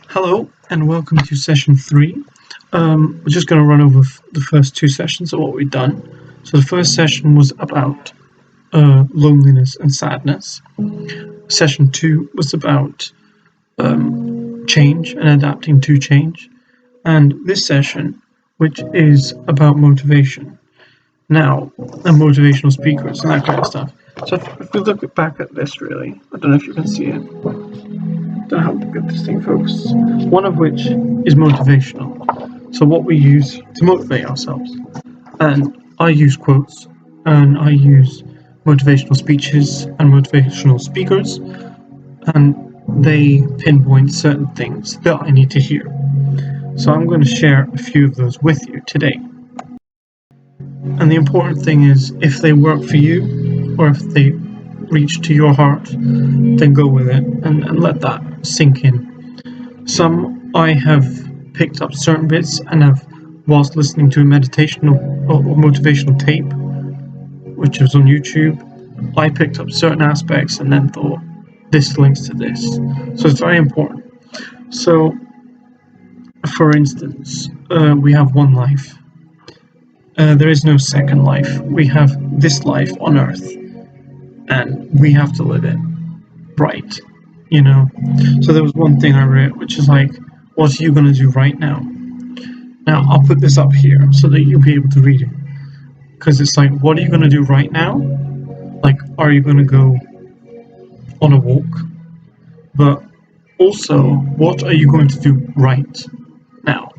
Hello and welcome to session three. We're just going to run over the first two sessions of what we've done. So the first session was about loneliness and sadness. Session two was about change and adapting to change. And this session, which is about motivation. Now, and motivational speakers and that kind of stuff. So if we look back at this, really, I don't know if you can see it. Don't know how to get this thing focused. One of which is motivational. So what we use to motivate ourselves. And I use quotes and I use motivational speeches and motivational speakers, and they pinpoint certain things that I need to hear. So I'm going to share a few of those with you today. And the important thing is, if they work for you or if they reach to your heart, then go with it and let that sink in. Some I have picked up certain bits and have, whilst listening to a meditational or motivational tape, which was on YouTube, I picked up certain aspects and then thought, this links to this. So it's very important. So, for instance, we have one life. There is no second life. We have this life on Earth, and we have to live it right, So there was one thing I read, which is like, what are you going to do right now? Now, I'll put this up here so that you'll be able to read it. Because it's like, what are you going to do right now? Like, are you going to go on a walk? But also, what are you going to do right now?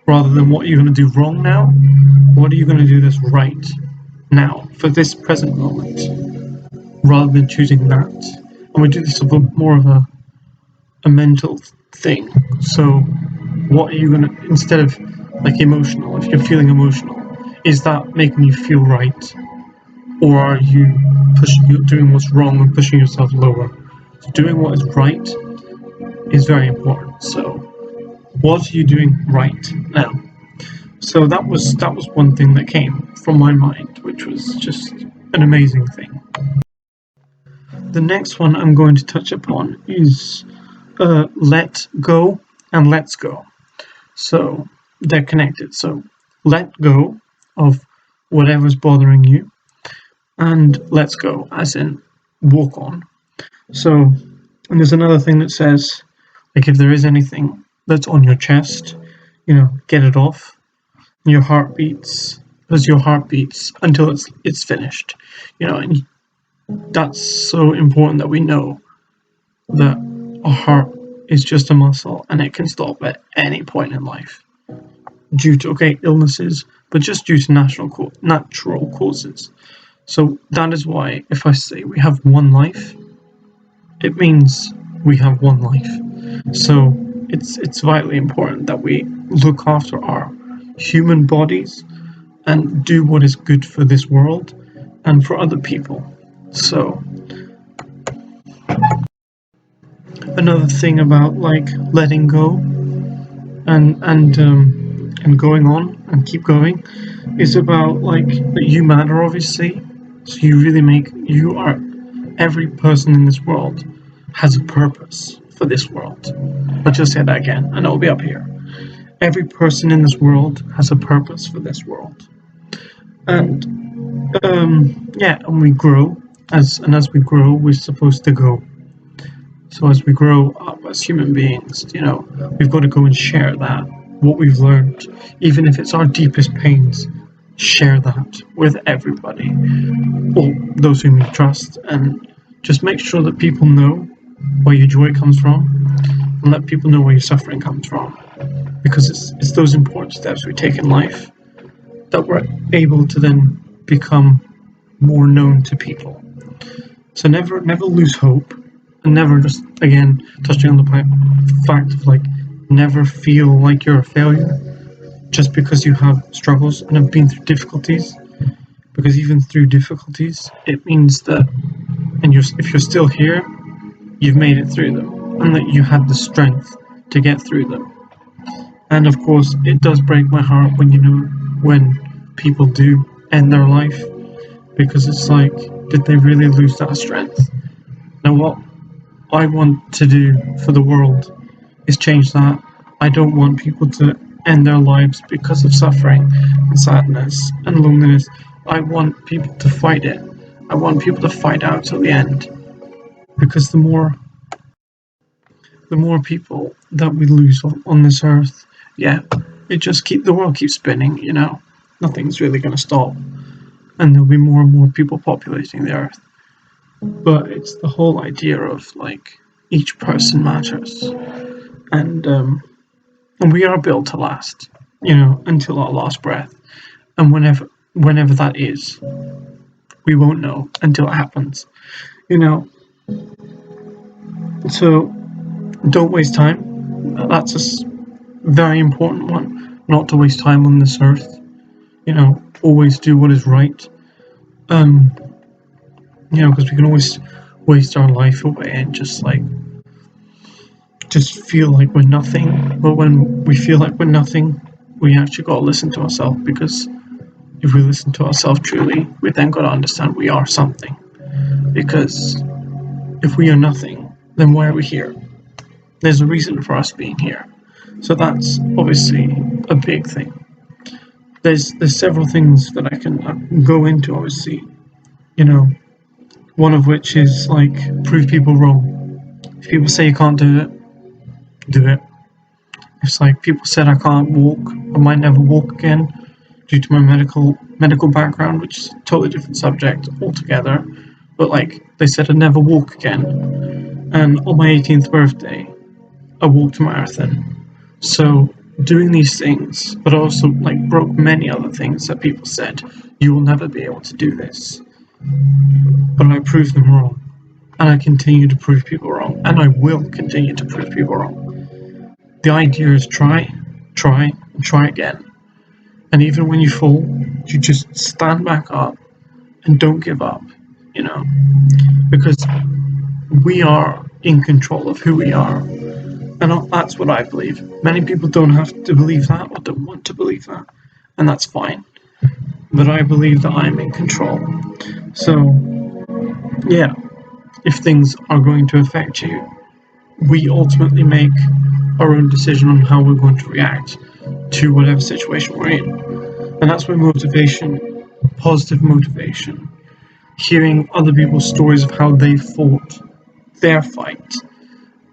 Rather than what you're going to do wrong now, what are you going to do this right now for this present moment? Rather than choosing that. And we do this of more of a mental thing. So what are you going to, instead of like emotional, if you're feeling emotional, is that making you feel right? Or are you doing what's wrong and pushing yourself lower? So doing what is right is very important. So what are you doing right now? So that was one thing that came from my mind, which was just an amazing thing. The next one I'm going to touch upon is let go and let's go. So they're connected. So let go of whatever's bothering you, and let's go, as in walk on. So, and there's another thing that says, like, if there is anything that's on your chest, get it off. Your heart beats, because your heart beats until it's finished, and that's so important that we know that our heart is just a muscle and it can stop at any point in life due to illnesses, but just due to natural causes. So that is why if I say we have one life, it means we have one life. So it's vitally important that we look after our human bodies and do what is good for this world and for other people. So another thing about like letting go and going on and keep going is about like that you matter, obviously. So every person in this world has a purpose for this world. Let's just say that again, and it'll be up here. Every person in this world has a purpose for this world, and and we grow as we grow, we're supposed to go. So as we grow up as human beings, we've got to go and share that, what we've learned, even if it's our deepest pains. Share that with everybody, or those whom you trust, and just make sure that people know where your joy comes from, and let people know where your suffering comes from, because it's those important steps we take in life that we're able to then become more known to people. So never lose hope, and never, just again touching on the fact of like, never feel like you're a failure just because you have struggles and have been through difficulties, because even through difficulties it means that, and if you're still here, you've made it through them, and that you had the strength to get through them. And of course it does break my heart when people do end their life, because it's like, did they really lose that strength? Now what I want to do for the world is change that. I don't want people to end their lives because of suffering and sadness and loneliness. I want people to fight it. I want people to fight out till the end, because the more people that we lose on this earth, yeah, the world keeps spinning. Nothing's really going to stop, and there'll be more and more people populating the earth. But it's the whole idea of like each person matters, and we are built to last, until our last breath, and whenever that is, we won't know until it happens, you know. So don't waste time. That's a very important one. Not to waste time on this earth. Always do what is right. Um, because we can always waste our life away and just feel like we're nothing. But when we feel like we're nothing, we actually got to listen to ourselves, because if we listen to ourselves truly, we then got to understand we are something. Because if we are nothing, then why are we here? There's a reason for us being here. So that's obviously a big thing. There's several things that I can go into, obviously, one of which is like prove people wrong. If people say you can't do it, do it. It's like people said I can't walk, I might never walk again due to my medical background, which is a totally different subject altogether. But like they said I'd never walk again. And on my 18th birthday, I walked a marathon. So doing these things, but also like broke many other things that people said, you will never be able to do this. But I proved them wrong. And I continue to prove people wrong. And I will continue to prove people wrong. The idea is try, and try again. And even when you fall, you just stand back up and don't give up, because we are in control of who we are. And that's what I believe. Many people don't have to believe that or don't want to believe that, and that's fine. But I believe that I'm in control. So, yeah, if things are going to affect you, we ultimately make our own decision on how we're going to react to whatever situation we're in. And that's where motivation, positive motivation, hearing other people's stories of how they fought their fight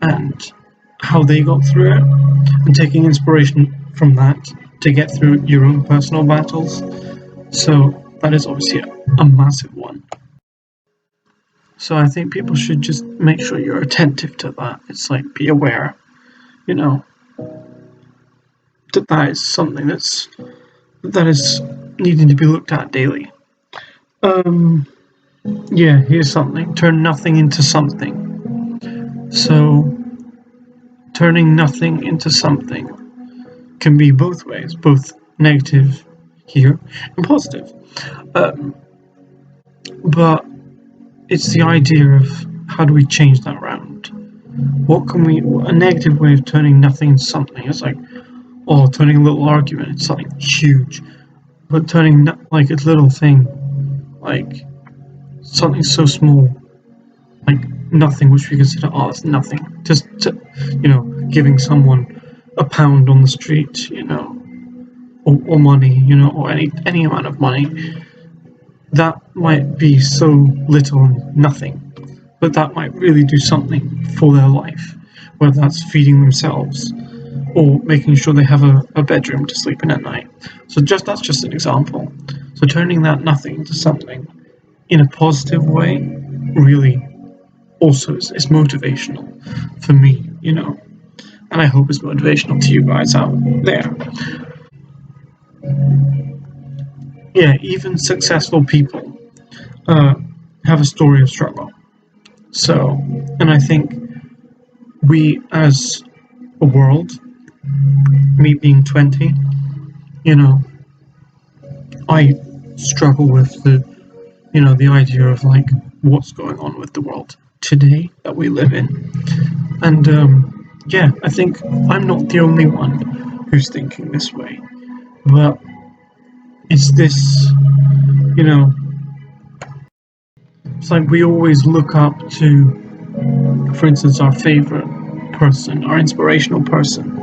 and how they got through it, and taking inspiration from that to get through your own personal battles. So that is obviously a massive one. So I think people should just make sure you're attentive to that. It's like be aware, that is something that is needing to be looked at daily. Yeah, here's something. Turn nothing into something. So turning nothing into something can be both ways, both negative here and positive. But it's the idea of how do we change that around? A negative way of turning nothing into something is like, turning a little argument into something huge. But turning like a little thing, like something so small, like nothing, which we consider, it's nothing. Just giving someone a pound on the street, or money, or any amount of money. That might be so little and nothing, but that might really do something for their life, whether that's feeding themselves or making sure they have a bedroom to sleep in at night. So that's just an example. So turning that nothing into something in a positive way really also is motivational for me, and I hope it's motivational to you guys out there. Yeah, even successful people have a story of struggle. So, and I think we as a world, me being 20, I struggle with the idea of like what's going on with the world today that we live in. And yeah, I think I'm not the only one who's thinking this way, but it's this, it's like we always look up to, for instance, our favorite person, our inspirational person.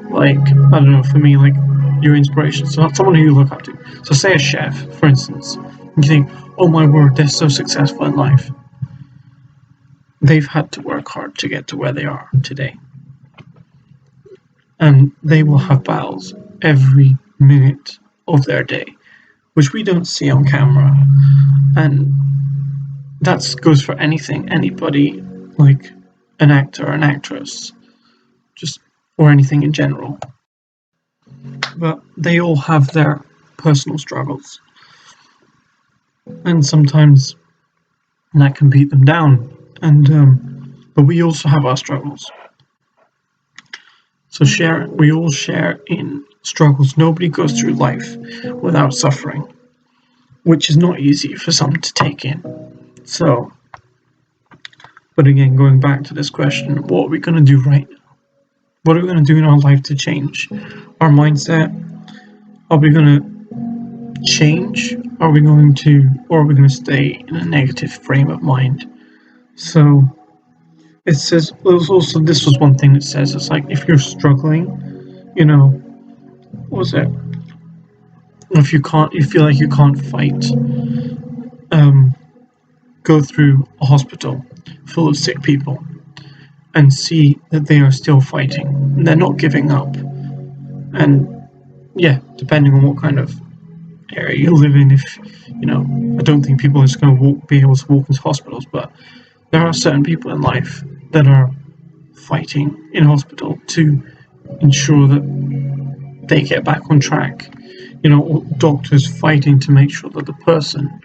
Like, I don't know, for me, like, your inspiration. So not someone who you look up to. So say a chef, for instance. You think, oh my word, they're so successful in life. They've had to work hard to get to where they are today. And they will have battles every minute of their day, which we don't see on camera. And that goes for anything, anybody, like an actor, an actress, just or anything in general. But they all have their personal struggles, and sometimes that can beat them down. But we also have our struggles. So we all share in struggles. Nobody goes through life without suffering, which is not easy for some to take in. So, but again, going back to this question, what are we going to do right now? What are we going to do in our life to change our mindset? Are we going to change? Or are we going to stay in a negative frame of mind? So it says, also, this was one thing it says, it's like, if you're struggling, what was it? If you feel like you can't fight, go through a hospital full of sick people and see that they are still fighting. They're not giving up. And yeah, depending on what kind of area you live in, I don't think people are just going to be able to walk into hospitals, but there are certain people in life that are fighting in hospital to ensure that they get back on track. Doctors fighting to make sure that the person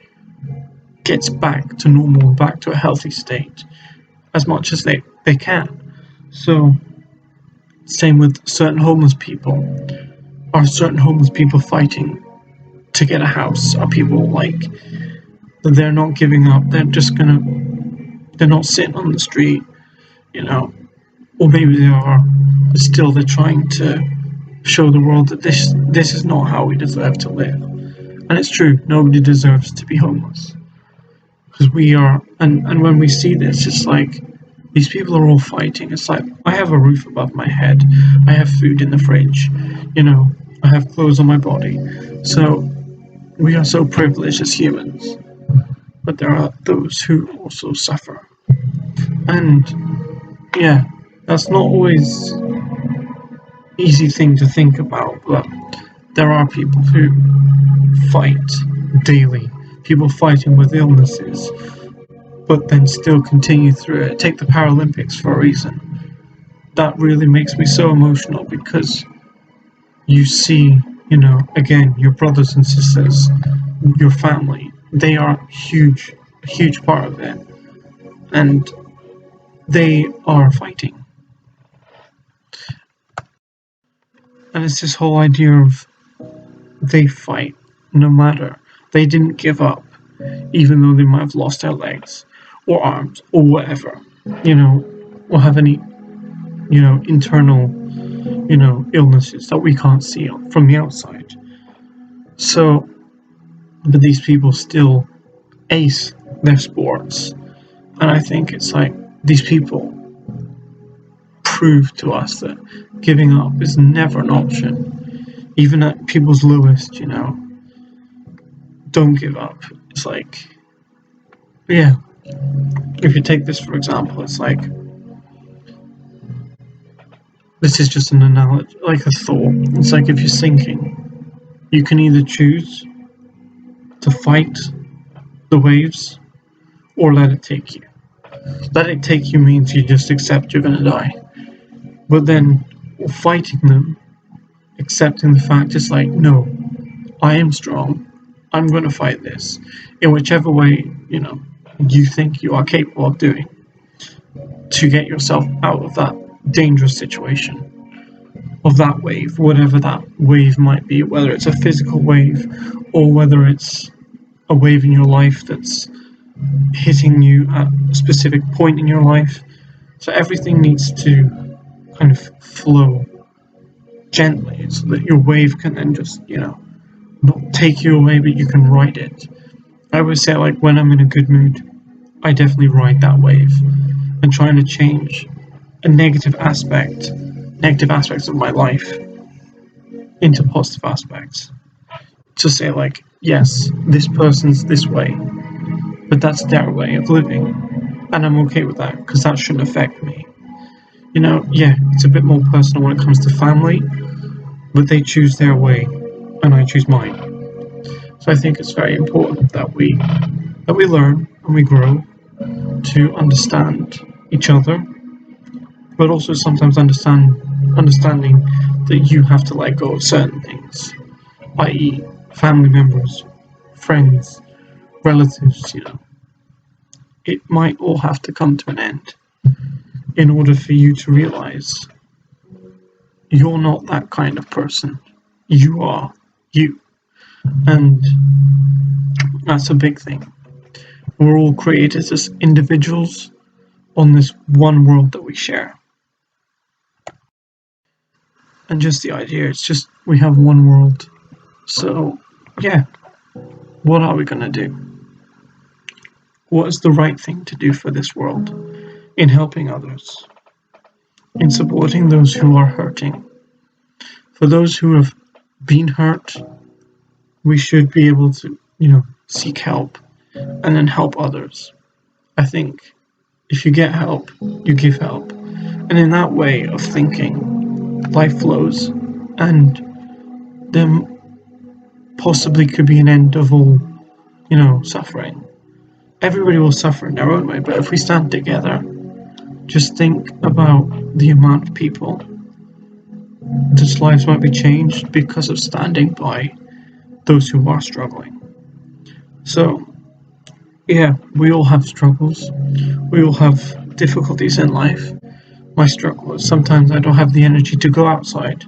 gets back to normal, back to a healthy state as much as they can. So, same with certain homeless people. Are certain homeless people fighting to get a house? Are people like, they're not giving up, they're not sitting on the street, or maybe they are, but still they're trying to show the world that this is not how we deserve to live. And it's true, nobody deserves to be homeless. Because we are, and when we see this, it's like, these people are all fighting. It's like, I have a roof above my head, I have food in the fridge, I have clothes on my body. So we are so privileged as humans. But there are those who also suffer. And yeah, that's not always easy thing to think about, but there are people who fight daily, people fighting with illnesses, but then still continue through it. Take the Paralympics for a reason. That really makes me so emotional, because you see, again, your brothers and sisters, your family, they are a huge part of it. And they are fighting. And it's this whole idea of they fight no matter. They didn't give up, even though they might have lost their legs or arms or whatever, or have any, internal, illnesses that we can't see from the outside. So, but these people still ace their sports. And I think it's like, these people prove to us that giving up is never an option. Even at people's lowest, don't give up. It's like, yeah, if you take this for example, it's like, this is just an analogy, like a thought. It's like, if you're sinking, you can either choose to fight the waves or let it take you. Let it take you means you just accept you're going to die. But then fighting them, accepting the fact, is like, no, I am strong, I'm going to fight this in whichever way, you think you are capable of doing to get yourself out of that dangerous situation, of that wave, whatever that wave might be, whether it's a physical wave or whether it's a wave in your life that's hitting you at a specific point in your life. So everything needs to kind of flow gently so that your wave can then just, not take you away, but you can ride it. I always say, like, when I'm in a good mood, I definitely ride that wave and trying to change a negative aspects of my life into positive aspects. To say like, yes, this person's this way, but that's their way of living, and I'm okay with that because that shouldn't affect me. Yeah, it's a bit more personal when it comes to family, but they choose their way, and I choose mine. So I think it's very important that we learn and we grow to understand each other, but also sometimes understanding that you have to let go of certain things, i.e., family members, friends, relatives. It might all have to come to an end in order for you to realize you're not that kind of person. You are you. And that's a big thing. We're all created as individuals on this one world that we share. And just the idea, it's just we have one world. So, yeah, what are we going to do? What is the right thing to do for this world in helping others, in supporting those who are hurting? For those who have been hurt, we should be able to, seek help and then help others. I think if you get help, you give help. And in that way of thinking, life flows, and then possibly could be an end of all, suffering. Everybody will suffer in their own way, but if we stand together, just think about the amount of people whose lives might be changed because of standing by those who are struggling. So, yeah, we all have struggles. We all have difficulties in life. My struggle is sometimes I don't have the energy to go outside,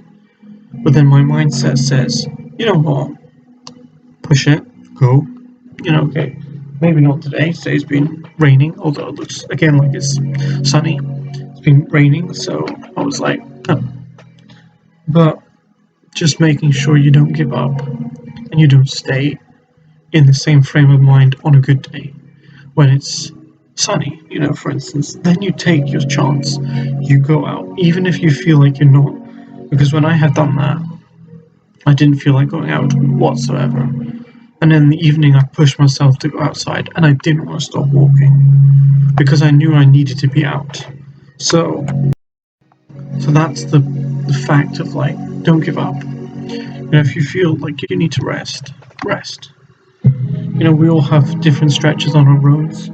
but then my mindset says, you know what, push it, go. Okay, maybe not today. Today's been raining, although it looks again like it's sunny. It's been raining, so I was like, oh. But just making sure you don't give up and you don't stay in the same frame of mind on a good day when it's sunny, for instance. Then you take your chance, you go out, even if you feel like you're not. Because when I had done that, I didn't feel like going out whatsoever. And in the evening, I pushed myself to go outside, and I didn't want to stop walking because I knew I needed to be out. So that's the fact of like, don't give up. If you feel like you need to rest. We all have different stretches on our roads,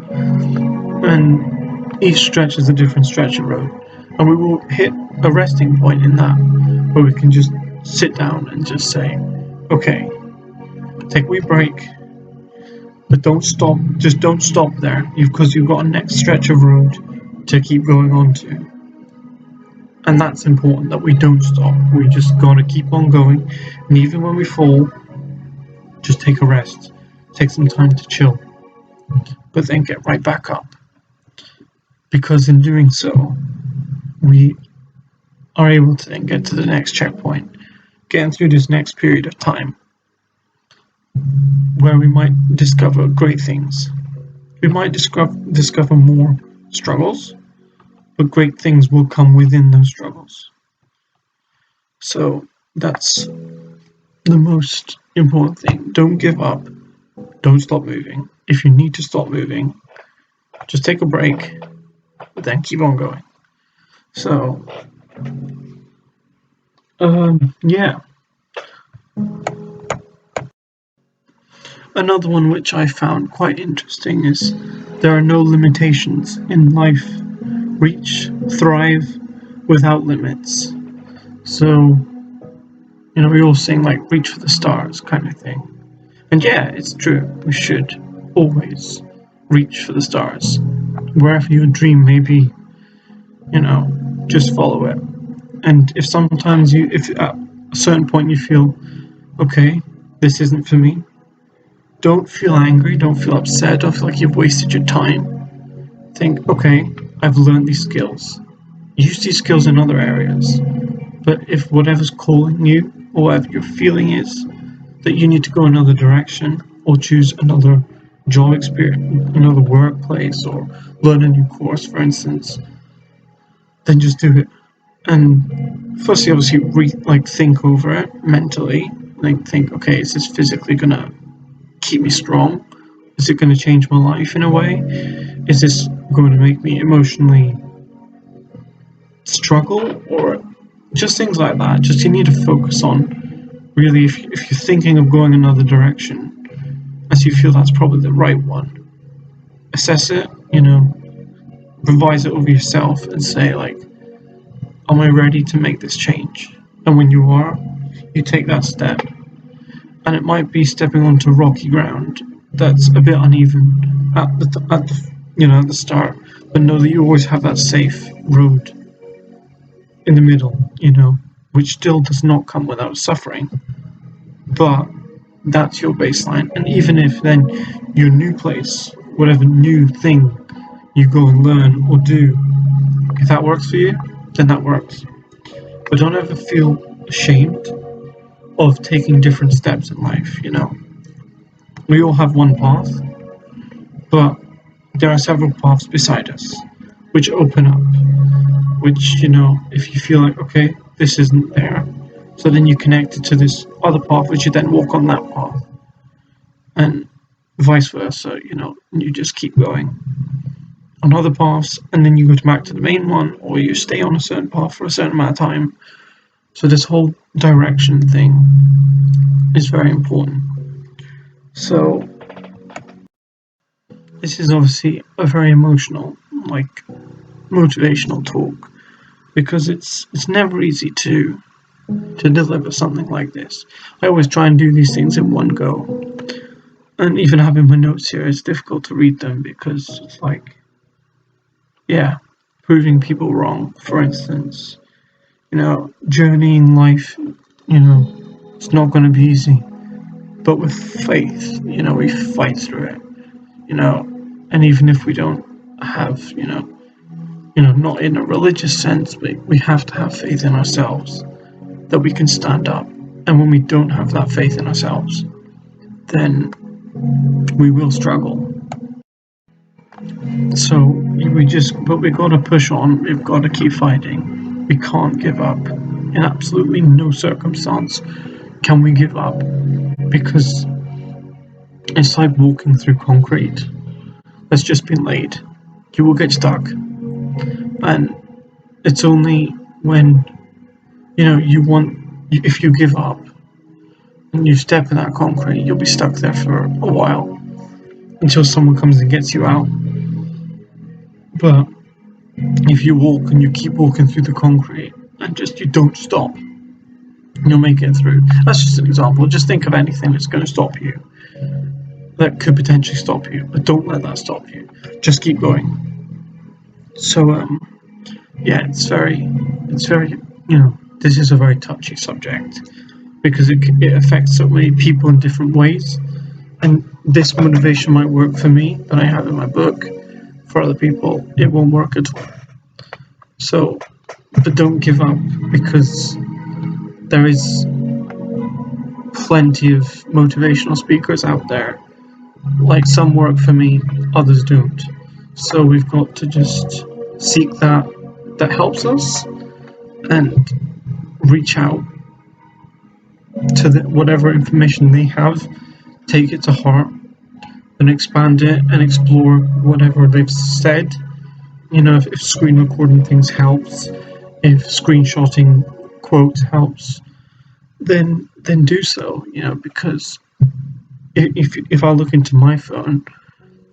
and each stretch is a different stretch of road, and we will hit a resting point in that where we can just sit down and just say, okay, take a wee break, but don't stop. Just don't stop there, because you've got a next stretch of road to keep going on to. And that's important, that we don't stop. We just gotta keep on going, and even when we fall, just take a rest, take some time to chill, but then get right back up. Because in doing so, we are able to then get to the next checkpoint, getting through this next period of time, where we might discover great things. We might discover more struggles, but great things will come within those struggles. So that's the most important thing. Don't give up. Don't stop moving. If you need to stop moving, just take a break, but then keep on going. So, yeah. Another one which I found quite interesting is there are no limitations in life. Reach, thrive without limits. So, we all sing like reach for the stars kind of thing. And yeah, it's true. We should always reach for the stars. Wherever your dream may be, just follow it. And if sometimes if at a certain point you feel, okay, this isn't for me, don't feel angry, don't feel upset, don't feel like you've wasted your time. Think, okay, I've learned these skills. Use these skills in other areas. But if whatever's calling you, or whatever your feeling is, that you need to go another direction, or choose another job experience, another workplace, or learn a new course, for instance, then just do it. And firstly, obviously, think over it mentally. Think, okay, is this physically gonna keep me strong? Is it gonna change my life in a way? Is this going to make me emotionally struggle? Or just things like that. Just you need to focus on really if you're thinking of going another direction, as you feel that's probably the right one. Assess it, revise it over yourself and say like, am I ready to make this change? And when you are, you take that step. And it might be stepping onto rocky ground that's a bit uneven at the start, but know that you always have that safe road in the middle, which still does not come without suffering. But that's your baseline. And even if then your new place, whatever new thing you go and learn or do, if that works for you, then that works. But don't ever feel ashamed of taking different steps in life, We all have one path, but there are several paths beside us which open up, which, if you feel like, okay, this isn't there, so then you connect it to this other path, which you then walk on that path, and vice versa, you just keep going on other paths, and then you go back to the main one, or you stay on a certain path for a certain amount of time. So this whole direction thing is very important. So this is obviously a very emotional, motivational talk, because it's never easy to deliver something like this. I always try and do these things in one go, and even having my notes here, it's difficult to read them because it's like, proving people wrong, for instance. Journeying life, it's not going to be easy. But with faith, we fight through it, and even if we don't have, not in a religious sense, but we have to have faith in ourselves that we can stand up. And when we don't have that faith in ourselves, then we will struggle. So but we got to push on. We've got to keep fighting. We can't give up. In absolutely no circumstance can we give up, because it's like walking through concrete that's just been laid. You will get stuck, and it's only when if you give up and you step in that concrete, you'll be stuck there for a while until someone comes and gets you out. But if you walk and you keep walking through the concrete and you don't stop, you'll make it through. That's just an example. Just think of anything that's going to stop you, that could potentially stop you, but don't let that stop you. Just keep going. So it's very, this is a very touchy subject because it affects so many people in different ways, and this motivation might work for me that I have in my book. For other people, it won't work at all. So, but don't give up, because there is plenty of motivational speakers out there. Like, some work for me, others don't. So we've got to just seek that helps us and reach out to whatever information they have, take it to heart and expand it and explore whatever they've said. If screen recording things helps, if screenshotting quotes helps, then do so, because if I look into my phone,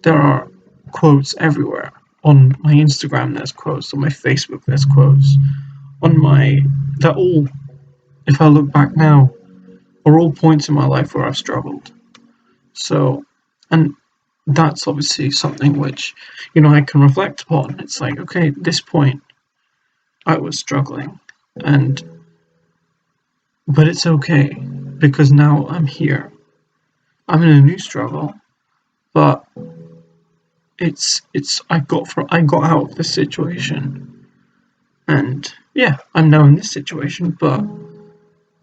there are quotes everywhere. On my Instagram there's quotes, on my Facebook there's quotes, they're all, if I look back now, are all points in my life where I've struggled. So, and that's obviously something which, I can reflect upon. It's like, okay, at this point, I was struggling, but it's okay, because now I'm here. I'm in a new struggle, but I got out of this situation, and I'm now in this situation, but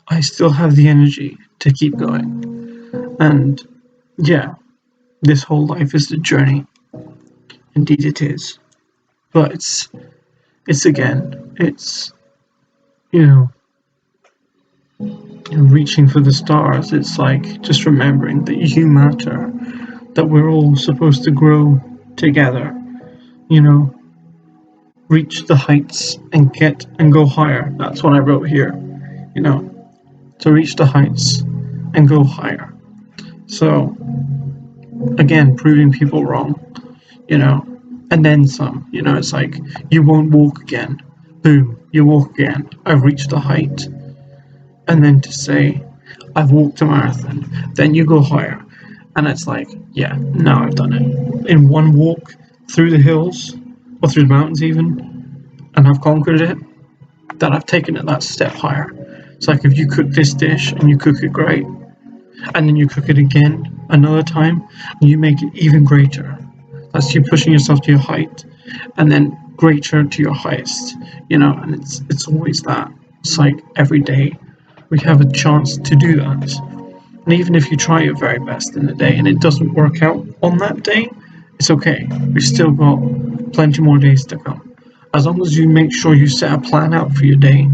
I still have the energy to keep going. And this whole life is a journey. Indeed it is. But it's you know, reaching for the stars. It's like just remembering that you matter, that we're all supposed to grow together, you know, reach the heights and go higher. That's what I wrote here, you know, to reach the heights and go higher. So again, proving people wrong, you know, and then some, you know, it's like you won't walk again. Boom, you walk again. I've reached the height. And then to say, I've walked a marathon, then you go higher. And it's like, yeah, now I've done it. In one walk through the hills, or through the mountains even, and I've conquered it, that I've taken it that step higher. It's like if you cook this dish and you cook it great, and then you cook it again another time, and you make it even greater. That's you pushing yourself to your height, and then greater to your highest, you know, and it's always that. It's like every day we have a chance to do that. And even if you try your very best in the day and it doesn't work out on that day, it's okay. We've still got plenty more days to come. As long as you make sure you set a plan out for your day.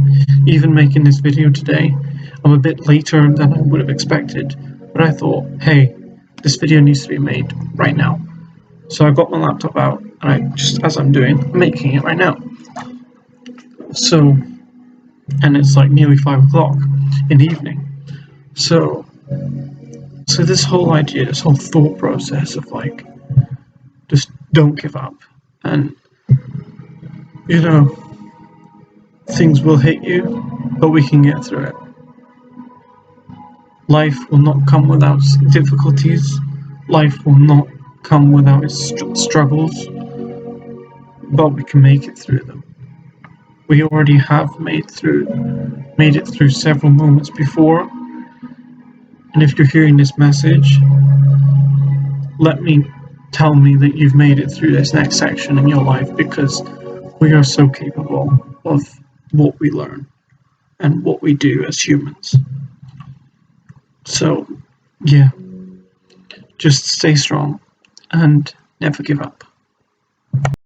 Even making this video today, I'm a bit later than I would have expected, but I thought, hey, this video needs to be made right now. So I got my laptop out and I just, as I'm doing, I'm making it right now. So, and it's like nearly 5 o'clock in the evening. So this whole idea, this whole thought process of like, just don't give up, and you know, things will hit you, but we can get through it. Life will not come without difficulties. Life will not come without its struggles, but we can make it through them. We already have made it through several moments before. And if you're hearing this message, tell me that you've made it through this next section in your life, because we are so capable of what we learn and what we do as humans. So, yeah, just stay strong and never give up.